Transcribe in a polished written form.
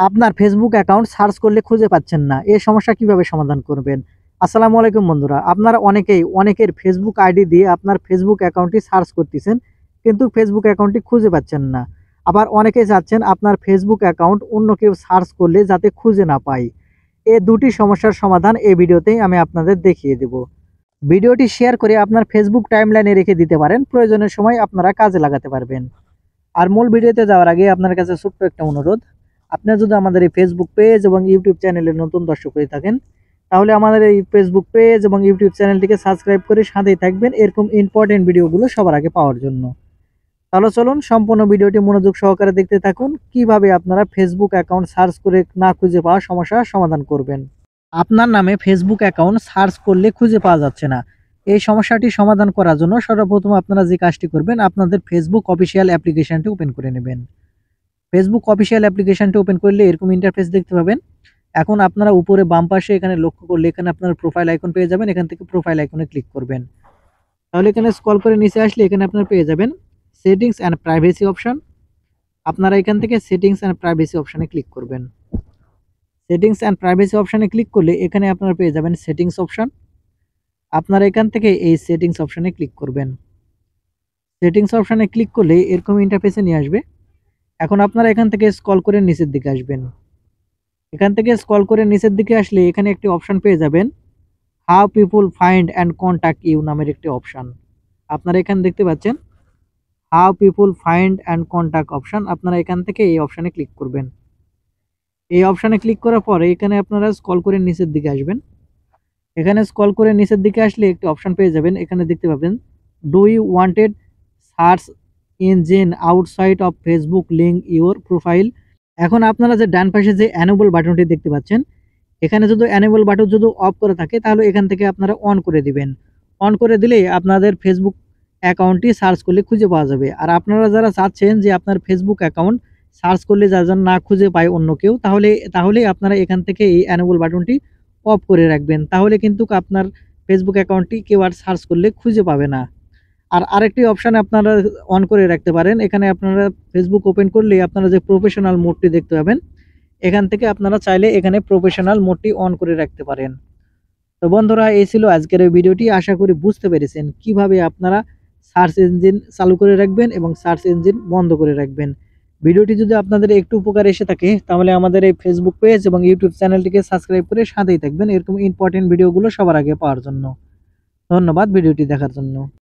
আপনার Facebook account search করলে খুঁজে পাচ্ছেন না, এই সমস্যা কিভাবে সমাধান করবেন? আসসালামু আলাইকুম বন্ধুরা, আপনারা অনেকের ফেসবুক আইডি দিয়ে আপনার ফেসবুক অ্যাকাউন্টটি সার্চ করতেছেন, কিন্তু ফেসবুক অ্যাকাউন্টটি খুঁজে পাচ্ছেন না। আবার অনেকেই চাচ্ছেন আপনার ফেসবুক অ্যাকাউন্ট অন্য কেউ সার্চ করলে যাতে খুঁজে না পায়। এই দুটি সমস্যার সমাধান এই ভিডিওতেই আমি আপনাদের দেখিয়ে দেব। ভিডিওটি শেয়ার করে আপনার ফেসবুক টাইমলাইনে রেখে দিতে পারেন, প্রয়োজনের সময় আপনারা কাজে লাগাতে পারবেন। আর মূল ভিডিওতে যাওয়ার আগে আপনার কাছে ছোট্ট একটা অনুরোধ, আপনারা যদি আমাদের এই ফেসবুক পেজ এবং ইউটিউব চ্যানেলের নতুন দর্শক হয়ে থাকেন, তাহলে আমাদের এই ফেসবুক পেজ এবং ইউটিউব চ্যানেলটিকে সাবস্ক্রাইব করে সাথেই থাকবেন এরকম ইম্পর্টেন্ট ভিডিওগুলো সবার আগে পাওয়ার জন্য। তাহলে চলুন সম্পূর্ণ ভিডিওটি মনোযোগ সহকারে দেখতে থাকুন, কিভাবে আপনারা ফেসবুক অ্যাকাউন্ট সার্চ করে না খুঁজে পাওয়া সমস্যার সমাধান করবেন। আপনার নামে ফেসবুক অ্যাকাউন্ট সার্চ করলে খুঁজে পাওয়া যাচ্ছে না, এই সমস্যাটি সমাধান করার জন্য সর্বপ্রথম আপনারা যে কাজটি করবেন, আপনাদের ফেসবুক অফিসিয়াল অ্যাপ্লিকেশনটি ওপেন করে নেবেন। ফেসবুক অফিসিয়াল অ্যাপ্লিকেশনটি ওপেন করলে এরকম ইন্টারফেস দেখতে পাবেন। এখন আপনারা উপরে বাম পাশে এখানে লক্ষ্য করলে এখানে আপনার প্রোফাইল আইকন পেয়ে যাবেন, এখান থেকে প্রোফাইল আইকনে ক্লিক করবেন। তাহলে এখানে স্ক্রল করে নিচে আসলে এখানে আপনারা পেয়ে যাবেন সেটিংস অ্যান্ড প্রাইভেসি অপশন। আপনারা এখান থেকে সেটিংস অ্যান্ড প্রাইভেসি অপশনে ক্লিক করবেন। সেটিংস অ্যান্ড প্রাইভেসি অপশনে ক্লিক করলে এখানে আপনারা পেয়ে যাবেন সেটিংস অপশন। আপনারা এখান থেকে এই সেটিংস অপশনে ক্লিক করবেন। সেটিংস অপশনে ক্লিক করলে এরকম ইন্টারফেসে নিয়ে আসবে। এখন আপনারা এখান থেকে স্ক্রল করে নিচের দিকে আসবেন। এখান থেকে স্ক্রল করে নিচের দিকে আসলে এখানে একটি অপশন পেয়ে যাবেন, how people find and contact you নামের একটি অপশন। আপনারা এখানে দেখতে পাচ্ছেন how people find and contact option. আপনারা এখান থেকে এই অপশনে ক্লিক করবেন। এই অপশনে ক্লিক করার পরে এখানে আপনারা স্ক্রল করে নিচের দিকে আসবেন। এখানে স্ক্রল করে নিচের দিকে আসলে একটি অপশন পেয়ে যাবেন, এখানে দেখতে পাবেন do you wanted search engine outside of Facebook link your profile. এখন আপনারা যে ডান পাশে যে এনেবল বাটনটি দেখতে পাচ্ছেন, এখানে যদি এনেবল বাটন যদি অফ করে থাকে তাহলে এখান থেকে আপনারা অন করে দিবেন। অন করে দিলেই আপনাদের ফেসবুক অ্যাকাউন্টটি সার্চ করলে খুঁজে পাওয়া যাবে। আর আপনারা যারা চাচ্ছেন যে আপনার ফেসবুক অ্যাকাউন্ট সার্চ করলে যেন না খুঁজে পায় অন্য কেউ, তাহলে আপনারা এখান থেকে এই এনেবল বাটনটি অফ করে রাখবেন। তাহলে কিন্তু আপনার ফেসবুক অ্যাকাউন্টটি কেউ আর সার্চ করলে খুঁজে পাবে না। আর আরেকটি অপশন আপনারা অন করে রাখতে পারেন, এখানে আপনারা ফেসবুক ওপেন করলে আপনারা যে প্রফেশনাল মোডটি দেখতে পাবেন, এখান থেকে আপনারা চাইলে এখানে প্রফেশনাল মোডটি অন করে রাখতে পারেন। তো বন্ধুরা, এই ছিল আজকের এই ভিডিওটি। আশা করি বুঝতে পেরেছেন কিভাবে আপনারা সার্চ ইঞ্জিন চালু করে রাখবেন এবং সার্চ ইঞ্জিন বন্ধ করে রাখবেন। ভিডিওটি যদি আপনাদের একটু উপকার এসে থাকে তাহলে আমাদের এই ফেসবুক পেজ এবং ইউটিউব চ্যানেলটিকে সাবস্ক্রাইব করে সাথেই থাকবেন এরকম ইম্পর্টেন্ট ভিডিওগুলো সবার আগে পাওয়ার জন্য। ধন্যবাদ ভিডিওটি দেখার জন্য।